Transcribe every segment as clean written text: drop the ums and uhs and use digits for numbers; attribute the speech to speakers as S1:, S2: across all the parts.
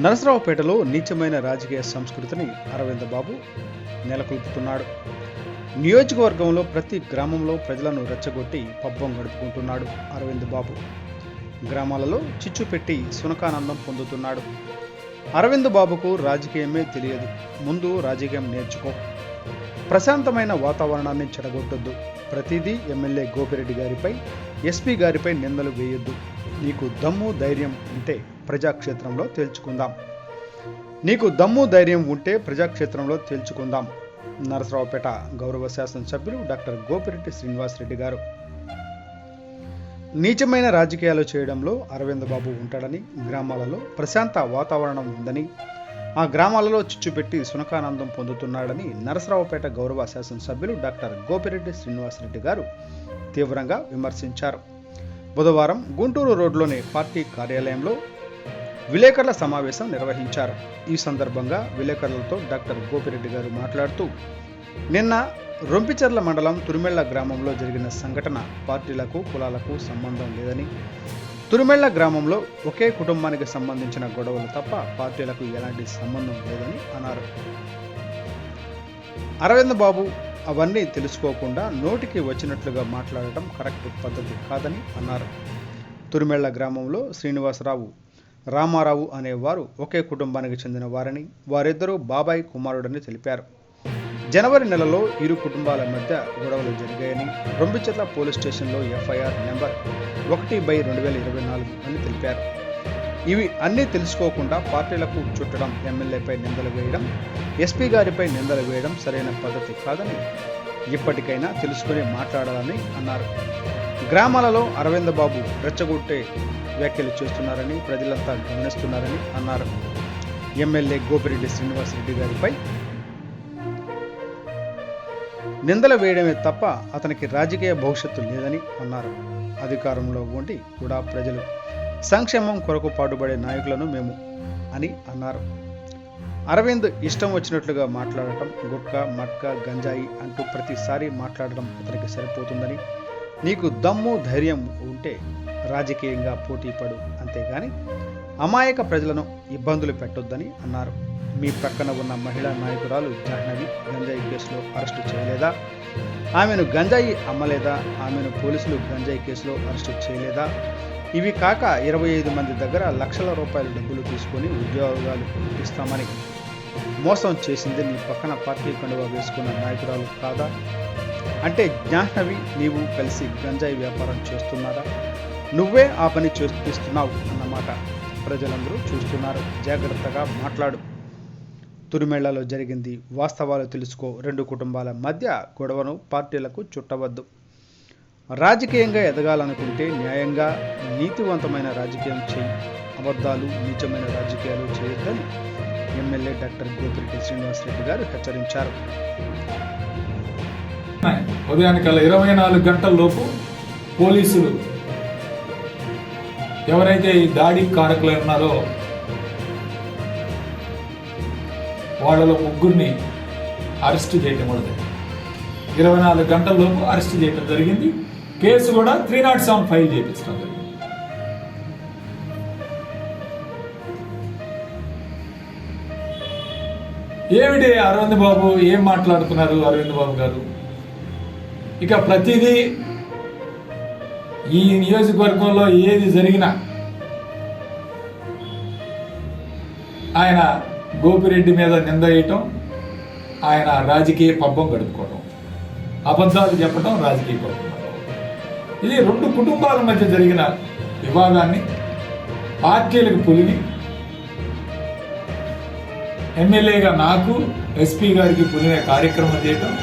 S1: నరసరావుపేటలో నీచమైన రాజకీయ సంస్కృతిని అరవింద్ బాబు నెలకొల్పుతున్నాడు. నియోజకవర్గంలో ప్రతి గ్రామంలో ప్రజలను రెచ్చగొట్టి పబ్బం గడుపుకుంటున్నాడు అరవింద్ బాబు. గ్రామాలలో చిచ్చు పెట్టి సునకానందం పొందుతున్నాడు. అరవింద్ బాబుకు రాజకీయమే తెలియదు. ముందు రాజకీయం నేర్చుకో. ప్రశాంతమైన వాతావరణాన్ని చెడగొట్టొద్దు. ప్రతిదీ ఎమ్మెల్యే గోపిరెడ్డి గారిపై, ఎస్పీ గారిపై నిందలు వేయొద్దు. నీకు దమ్ము ధైర్యం ఉంటే ప్రజాక్షేత్రంలో తేల్చుకుందాం. నరసరావుపేట గౌరవ శాసనసభ్యులు డాక్టర్ గోపిరెడ్డి శ్రీనివాసరెడ్డి గారు. నీచమైన రాజకీయాలు చేయడంలో అరవింద్ బాబు ఉంటాడని, గ్రామాలలో ప్రశాంత వాతావరణం ఉందని, ఆ గ్రామాలలో చిచ్చుపెట్టి సునకానందం పొందుతున్నాడని నరసరావుపేట గౌరవ శాసనసభ్యులు డాక్టర్ గోపిరెడ్డి శ్రీనివాసరెడ్డి గారు తీవ్రంగా విమర్శించారు. బుధవారం గుంటూరు రోడ్లోని పార్టీ కార్యాలయంలో విలేకరుల సమావేశం నిర్వహించారు. ఈ సందర్భంగా విలేకరులతో డాక్టర్ గోపిరెడ్డి గారు మాట్లాడుతూ, నిన్న రొంపిచెర్ల మండలం తురిమెళ్ల గ్రామంలో జరిగిన సంఘటన పార్టీలకు, కులాలకు సంబంధం లేదని, తురిమెళ్ల గ్రామంలో ఒకే కుటుంబానికి సంబంధించిన గొడవలు తప్ప పార్టీలకు ఎలాంటి సంబంధం లేదని అన్నారు. అరవింద్ బాబు అవన్నీ తెలుసుకోకుండా నోటికి వచ్చినట్లుగా మాట్లాడటం కరెక్ట్ పద్ధతి కాదని అన్నారు. తురిమెళ్ల గ్రామంలో శ్రీనివాసరావు, రామారావు అనేవారు ఒకే కుటుంబానికి చెందిన వారని, వారిద్దరూ బాబాయ్ కుమారుడని తెలిపారు. జనవరి నెలలో ఇరు కుటుంబాల మధ్య గొడవలు జరిగాయని, రొంపిచెర్ల పోలీస్ స్టేషన్లో ఎఫ్ఐఆర్ నెంబర్ 1/2024 అని తెలిపారు. ఇవి అన్నీ తెలుసుకోకుండా పార్టీలకు చుట్టడం, ఎమ్మెల్యేపై నిందలు వేయడం, ఎస్పీ గారిపై నిందలు వేయడం సరైన పద్ధతి కాదని, ఇప్పటికైనా తెలుసుకుని మాట్లాడాలని అన్నారు. గ్రామాలలో అరవింద్ బాబు రెచ్చగొట్టే వ్యాఖ్యలు చేస్తున్నారని ప్రజలంతా గమనిస్తున్నారని అన్నారు. ఎమ్మెల్యే గోపిరెడ్డి శ్రీనివాసరెడ్డి గారిపై నిందలు వేయడమే తప్ప అతనికి రాజకీయ భవిష్యత్తు లేదని అన్నారు. అధికారంలో ఉండి కూడా ప్రజలు సంక్షేమం కొరకు పాటుపడే నాయకులను మేము అని అన్నారు. అరవింద్ ఇష్టం వచ్చినట్లుగా మాట్లాడటం, గుట్కా, మట్కా, గంజాయి అంటూ ప్రతిసారి మాట్లాడడం అతనికి సరిపోతుందని, నీకు దమ్ము ధైర్యం ఉంటే రాజకీయంగా పోటీ పడు, అంతేగాని అమాయక ప్రజలను ఇబ్బందులు పెట్టొద్దని అన్నారు. మీ ప్రక్కన ఉన్న మహిళా నాయకురాలు జాహ్నవి గంజాయి కేసులో అరెస్టు చేయలేదా? ఆమెను గంజాయి అమ్మలేదా? ఆమెను పోలీసులు గంజాయి కేసులో అరెస్టు చేయలేదా? ఇవి కాక 25 మంది దగ్గర లక్షల రూపాయల డబ్బులు తీసుకొని ఉద్యోగాలు ఇస్తామని మోసం చేసింది నీ పక్కన పార్టీ కండువా వేసుకున్న నాయకురాలు కాదా? అంటే జాహ్నవి నీవు కలిసి గంజాయి వ్యాపారం చేస్తున్నారా? నువ్వే ఆ పని చేస్తున్నావు అన్నమాట. ప్రజలందరూ చూస్తున్నారు. జాగ్రత్తగా మాట్లాడు. తురిమెళ్లలో జరిగింది వాస్తవాలు తెలుసుకో. 2 కుటుంబాల మధ్య గొడవను పార్టీలకు చుట్టవద్దు. రాజకీయంగా ఎదగాలనుకుంటే న్యాయంగా, నీతివంతమైన రాజకీయం చేయి. అబద్ధాలు, నీచమైన రాజకీయాలు చేయొద్దని ఎమ్మెల్యే డాక్టర్ గోపిరెడ్డి శ్రీనివాసరెడ్డి గారు హెచ్చరించారు.
S2: ఉదయానికల్లా 24 గంటల లోపు పోలీసులు ఎవరైతే ఈ దాడి కారకులు ఉన్నారో వాళ్ళలో 3 అరెస్ట్ చేయడం కూడా 24 గంటల లోపు అరెస్ట్ చేయడం జరిగింది. కేసు కూడా 307 ఫైల్ చేయించడం జరిగింది. ఏమిటి అరవింద్ బాబు ఏం మాట్లాడుతున్నారు? అరవింద్ బాబు గారు ఇక ప్రతిదీ ఈ నియోజకవర్గంలో ఏది జరిగినా ఆయన గోపిరెడ్డి మీద నింద వేయటం, ఆయన రాజకీయ పబ్బం గడుపుకోవటం, అబద్ధాలు చెప్పటం, రాజకీయ పబ్బం. ఇది 2 కుటుంబాల మధ్య జరిగిన వివాదాన్ని పార్టీలకు పులిని ఎమ్మెల్యేగా నాకు, ఎస్పీ గారికి పులినే కార్యక్రమం చేయటం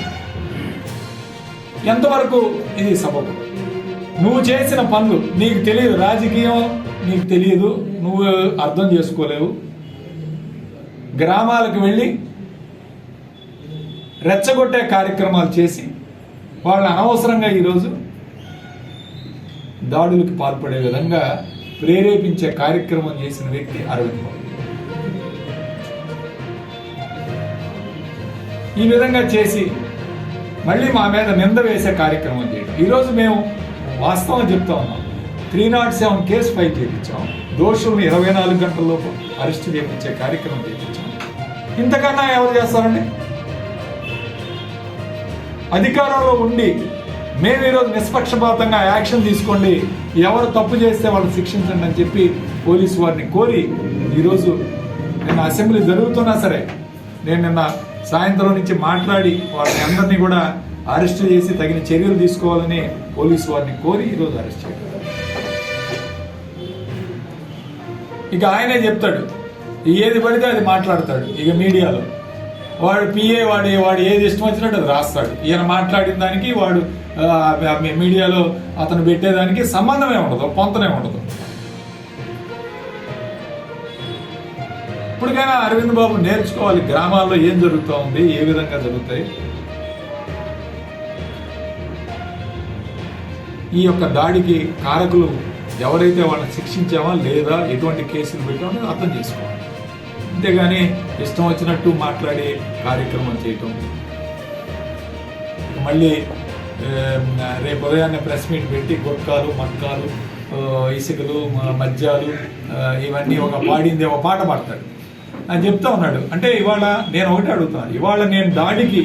S2: ఎంతవరకు ఇది సబబు? నువ్వు చేసిన పనులు నీకు తెలియదు, రాజకీయం నీకు తెలియదు, నువ్వు అర్థం చేసుకోలేవు. గ్రామాలకు వెళ్ళి రెచ్చగొట్టే కార్యక్రమాలు చేసి వాళ్ళని అనవసరంగా ఈరోజు దాడులకు పాల్పడే విధంగా ప్రేరేపించే కార్యక్రమం చేసిన వ్యక్తి అరవింద్ బాబు. ఈ విధంగా చేసి మళ్ళీ మా మీద నింద వేసే కార్యక్రమం చేయడం. ఈరోజు మేము వాస్తవం చెప్తా ఉన్నాం. 307 కేసు ఫైల్ చేయించాం. దోషులను 24 గంటల్లోపు అరెస్ట్ చేయించే కార్యక్రమం చేయించాం. ఇంతకన్నా ఎవరు చేస్తారండి? అధికారంలో ఉండి మేము ఈరోజు నిష్పక్షపాతంగా యాక్షన్ తీసుకోండి, ఎవరు తప్పు చేస్తే వాళ్ళు శిక్షించండి అని చెప్పి పోలీసు వారిని కోరి ఈరోజు నిన్న అసెంబ్లీ జరుగుతున్నా సరే నేను నిన్న సాయంత్రం నుంచి మాట్లాడి వాళ్ళని అందరినీ కూడా అరెస్ట్ చేసి తగిన చర్యలు తీసుకోవాలని పోలీసు వారిని కోరి ఈరోజు అరెస్ట్ చేయడం. ఇక ఆయనే చెప్తాడు, ఏది పడితే అది మాట్లాడతాడు. ఇక మీడియాలో వాడు పిఏ వాడు ఏది ఇష్టం వచ్చినట్టు అది రాస్తాడు. ఈయన మాట్లాడిన దానికి వాడు మీడియాలో అతను పెట్టేదానికి సంబంధమే ఉండదు, పొంతనే ఉండదు. ఇప్పటికైనా అరవింద్ బాబు నేర్చుకోవాలి గ్రామాల్లో ఏం జరుగుతూ ఉంది, ఏ విధంగా జరుగుతాయి. ఈ యొక్క దాడికి కారకులు ఎవరైతే వాళ్ళని శిక్షించామా లేదా, ఎటువంటి కేసులు పెట్టామో అర్థం చేసుకోవాలి. అంతేగాని ఇష్టం వచ్చినట్టు మాట్లాడే కార్యక్రమం చేయటం. మళ్ళీ రేపు ఉదయాన్నే ప్రెస్ మీట్ పెట్టి గుట్కాలు, మట్కాలు, ఇసుకలు, మద్యాలు ఇవన్నీ పాడింది ఒక పాట పాడతాడు అని చెప్తా ఉన్నాడు. అంటే ఇవాళ నేను ఒకటే అడుగుతున్నాను, ఇవాళ నేను దాడికి